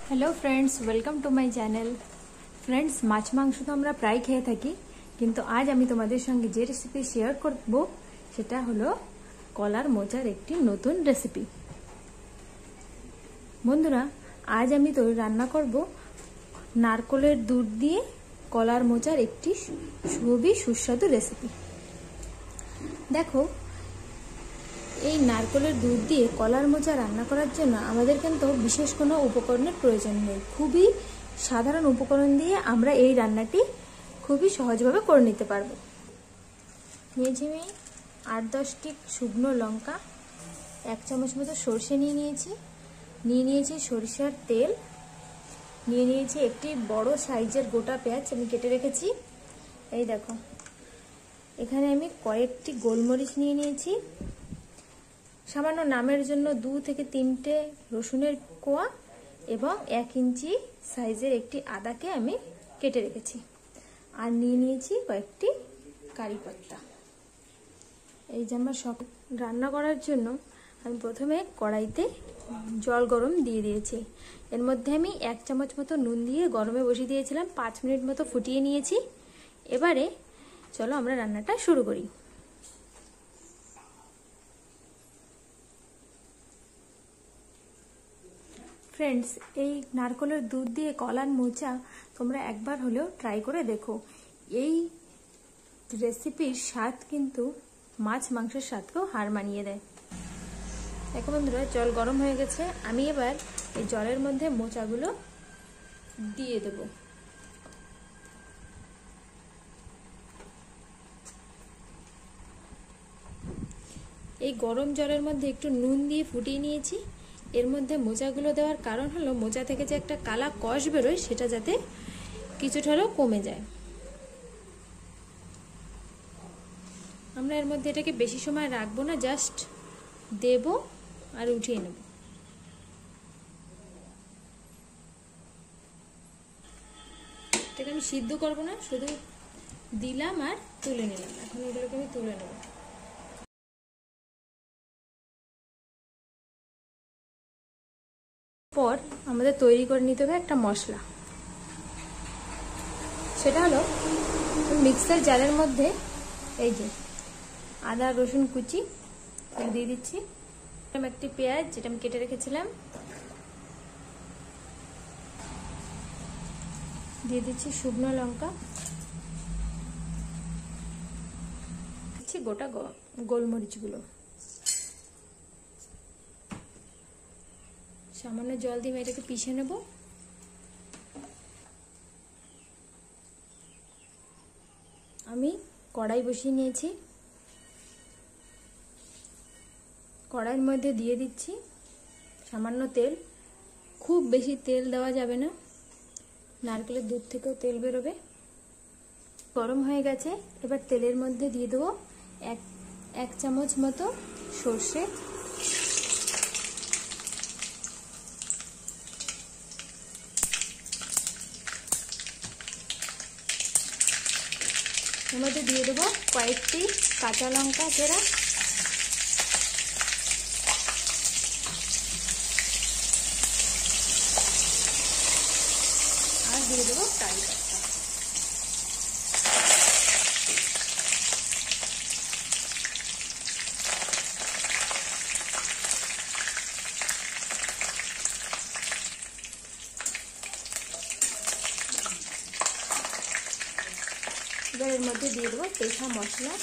Hello friends, welcome to my channel. Friends, माछ मांस तो আমরা প্রায় খেয়ে থাকি, কিন্তু আজ আমি তোমাদের সঙ্গে যে রেসিপি শেয়ার করব সেটা হলো কলার মোচার একটি নতুন রেসিপি। বন্ধুরা, আজ আমি তো রান্না করব নারকেলের দুধ দিয়ে কলার মোচার একটি খুবই সুস্বাদু রেসিপি। দেখো, এই নারকেলের দুধ দিয়ে কলার মোচা রান্না করার জন্য আমাদের কিন্তু বিশেষ কোনো উপকরণের প্রয়োজন নেই। খুবই সাধারণ উপকরণ দিয়ে আমরা এই রান্নাটি খুবই সহজভাবে করে নিতে পারবো। নিয়েছি আমি 8-10টি শুকনো লঙ্কা, 1 চামচ মতো সরষে নিয়ে নিয়েছি সরিষার তেল, নিয়ে নিয়েছি একটি বড় সাইজের গোটা পেঁয়াজ আমি কেটে রেখেছি। এই দেখো, এখানে আমি কয়েকটি গোলমরিচ নিয়ে নিয়েছি, সামান্য নামের জন্য 2 থেকে 3টে রসুনের কোয়া এবং 1 ইঞ্চি সাইজের একটি আদাকে আমি কেটে রেখেছি, আর নিয়ে নিয়েছি কয়েকটি কারি পাতা। এই যে আমার সব রান্না করার জন্য আমি প্রথমে কড়াইতে জল গরম দিয়ে দিয়েছি। এর মধ্যে আমি 1 চামচ মতো নুন দিয়ে গরমে বসিয়ে দিয়েছিলাম, 5 মিনিট মতো ফুটিয়ে নিয়েছি। এবারে চলো আমরা রান্নাটা শুরু করি। ফ্রেন্ডস, এই নারকেলের দুধ দিয়ে কলার মোচা তোমরা একবার হলেও ট্রাই করে দেখো। এই রেসিপির স্বাদ কিন্তু মাছ মাংসের স্বাদকেও হার মানিয়ে দেয়। দেখো বন্ধুরা, জল গরম হয়ে গেছে, আমি এবার এই জলের মধ্যে মোচাগুলো দিয়ে দেব। এই গরম জলের মধ্যে একটু নুন দিয়ে ফুটিয়ে নিয়েছি। এর মধ্যে মোচাগুলো দেওয়ার কারণ হলো মোচা থেকে যে একটা কালা কষ বেরোয় সেটা যাতে কিছুটা হলেও কমে যায়। আমরা এর মধ্যে এটাকে বেশি সময় রাখবো না, জাস্ট দেব আর উঠিয়ে নেব। এটাকে আমি সিদ্ধ করবো না, শুধু দিলাম আর তুলে নিলাম। এখন এগুলোকে আমি তুলে নেব। পর আমাদের তৈরি করে নিতে হবে একটা মশলা। সেটা হলো মিক্সার জারের মধ্যে এই যে আদা রসুন কুচি দিয়ে দিচ্ছি, একটি পেঁয়াজ যেটা আমি কেটে রেখেছিলাম দিয়ে দিচ্ছি, শুকনো লঙ্কা দিচ্ছি, গোটা গোলমরিচগুলো, সামান্য জল দিয়ে এটাকে পিষে নেব। আমি কড়াই বসিয়ে নিয়েছি, কড়াইয়ের মধ্যে দিয়ে দিচ্ছি সামান্য তেল। খুব বেশি তেল দেওয়া যাবে না, নারকেলের দুধ থেকেও তেল বেরোবে। গরম হয়ে গেছে, এবার তেলের মধ্যে দিয়ে দেবো 1 চামচ মতো সর্ষে, এর মধ্যে দিয়ে দেবো কয়েকটি কাঁচা লঙ্কা চেরা, আর দিয়ে দেবো কারি পাতা। এবার এর মধ্যে দিয়ে দেবো পেঁচা মশলা।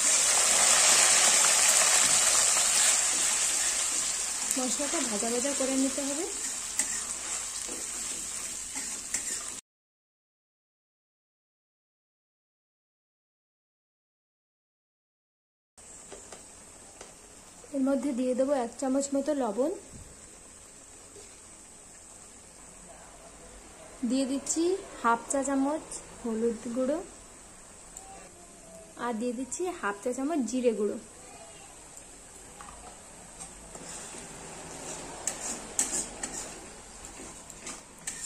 মশলাটা ভাজা ভাজা করে নিতে হবে। এর মধ্যে দিয়ে দেবো 1 চামচ মতো লবণ, দিয়ে দিচ্ছি 1/2 চা চামচ হলুদ গুঁড়ো, আর দিয়ে দিচ্ছি 1/2 চা চামচ জিরে গুঁড়ো।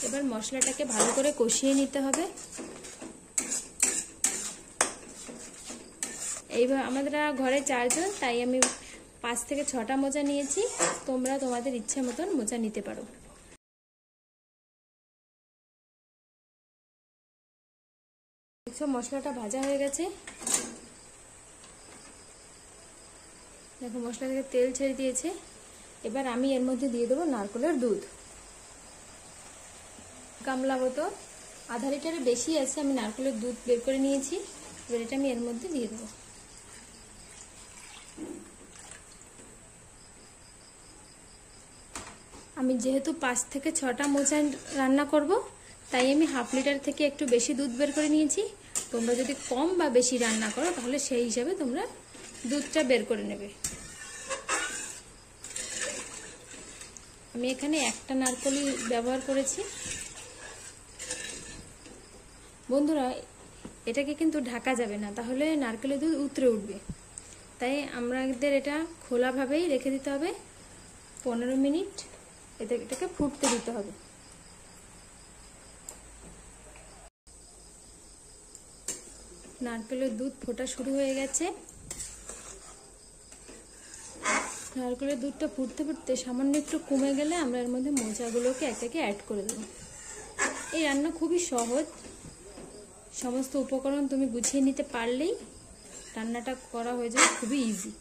এবার মশলাটাকে ভালো করে কষিয়ে নিতে হবে। এইবার আমাদের ঘরে 4 জন, তাই আমি 5 থেকে 6টা মোচা নিয়েছি। তোমরা তোমাদের ইচ্ছে মতন মোচা নিতে পারো। দেখছো মশলাটা ভাজা হয়ে গেছে। দেখো মশলা থেকে তেল ছেড়ে দিয়েছে। এবার আমি এর মধ্যে দিয়ে দেবো নারকেলের দুধ। গামলা মতো আধা লিটারের বেশি আছে, আমি নারকেলের দুধ বের করে নিয়েছি। এবার এটা আমি এর মধ্যে দিয়ে দেবো। আমি যেহেতু 5 থেকে 6টা মোচা রান্না করব, তাই আমি হাফ লিটার থেকে একটু বেশি দুধ বের করে নিয়েছি। তোমরা যদি কম বা বেশি রান্না করো তাহলে সেই হিসাবে তোমরা দুধটা বের করে নেবে। আমি এখানে একটা নারকেলই ব্যবহার করেছি। বন্ধুরা, এটাকে কিন্তু ঢাকা যাবে না, তাহলে নারকেলের দুধ উতরে উঠবে। তাই আমাদের এটা খোলাভাবেই রেখে দিতে হবে। 15 মিনিট এটাকে ফুটতে দিতে হবে। নারকেলের দুধ ফোটা শুরু হয়ে গেছে। নারকেলের দুধটা ফুটতে ফুটতে সামান্য একটু কমে গেলে আমরা এর মধ্যে মোচাগুলোকে এক একে অ্যাড করে দেবো। এই রান্না খুবই সহজ। সমস্ত উপকরণ তুমি গুছিয়ে নিতে পারলেই রান্নাটা করা হয়ে যায় খুবই ইজি।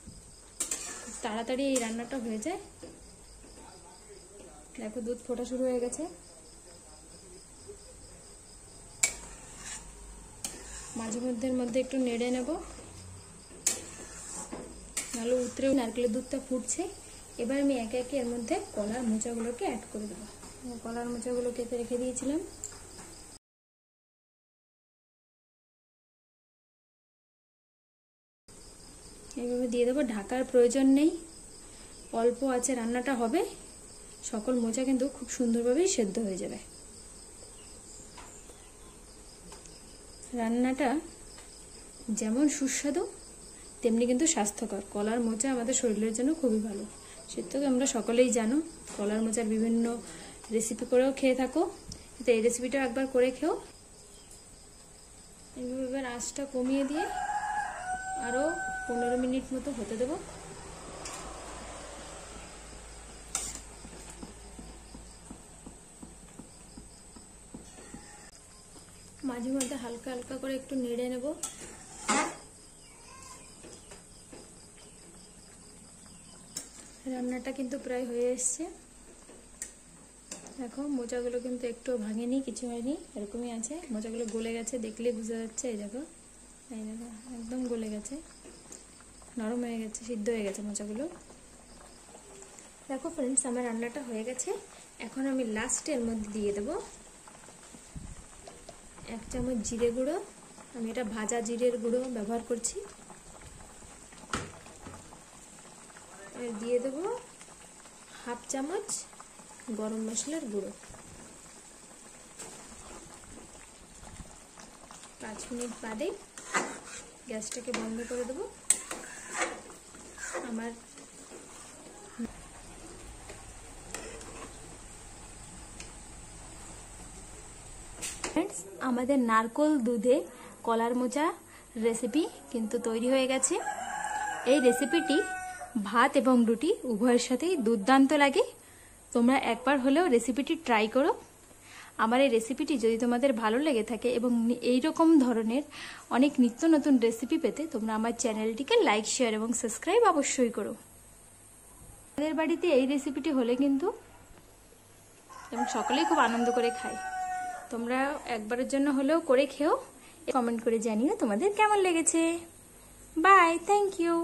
খুব তাড়াতাড়ি এই রান্নাটা হয়ে যায়। দেখো দুধ ফোটা শুরু হয়ে গেছে। মাঝে মধ্যে একটু নেড়ে নেব, নাহলে উতরেও। নারকেলের দুধটা ফুটছে। এবার আমি একে একে এর মধ্যে কলার মোচাগুলোকে অ্যাড করে দেবো। কলার মোচাগুলো কেটে রেখে দিয়েছিলাম। এইভাবে দিয়ে দেবো, ঢাকার প্রয়োজন নেই। অল্প আছে রান্নাটা হবে, সকল মোচা কিন্তু খুব সুন্দরভাবেই সেদ্ধ হয়ে যাবে। রান্নাটা যেমন সুস্বাদু তেমনি কিন্তু স্বাস্থ্যকর। কলার মোচা আমাদের শরীরের জন্য খুবই ভালো, সেটা তো আমরা সকলেই জানো। কলার মোচার বিভিন্ন রেসিপি করেও খেয়ে থাকো, তো এই রেসিপিটা একবার করে খেও। এইভাবে এবার আঁচটা কমিয়ে দিয়ে আরও 15 মিনিট মতো হতে দেবো। মাঝে মধ্যে হালকা হালকা করে একটু নেড়ে নেব। রান্নাটা কিন্তু প্রায় হয়ে এসছে। দেখো মোচাগুলো কিন্তু একটু ভাঙেনি, কিছু হয়নি, এরকমই আছে। মোচাগুলো গলে গেছে, দেখলেই বোঝা যাচ্ছে। এই দেখো একদম গলে গেছে, নরম হয়ে গেছে, সিদ্ধ হয়ে গেছে মোচাগুলো। দেখো ফ্রেন্ডস, আমার রান্নাটা হয়ে গেছে। এখন আমি লাস্টে এর মধ্যে দিয়ে দেবো 1 চামচ জিরে গুঁড়ো। আমি এটা ভাজা জিরের গুঁড়ো ব্যবহার করছি। আর দিয়ে দেবো হাফ চামচ গরম মশলার গুঁড়ো। 5 মিনিট বাদে গ্যাসটাকে বন্ধ করে দেবো। আমার আমাদের নারকেল দুধে কলার মোচা রেসিপি কিন্তু তৈরি হয়ে গেছে। এই রেসিপিটি ভাত এবং রুটি উভয়ের সাথেই দুর্দান্ত লাগে। তোমরা একবার হলেও রেসিপিটি ট্রাই করো। আমার এই রেসিপিটি যদি তোমাদের ভালো লেগে থাকে এবং এই রকম ধরনের অনেক নিত্য নতুন রেসিপি পেতে তোমরা আমার চ্যানেলটিকে লাইক, শেয়ার এবং সাবস্ক্রাইব অবশ্যই করো। আমাদের বাড়িতে এই রেসিপিটি হলে কিন্তু এবং সকলেই খুব আনন্দ করে খায়। তোমরা একবারের জন্য হলেও করে খেও, কমেন্ট করে জানিও তোমাদের কেমন লেগেছে। Bye, thank you.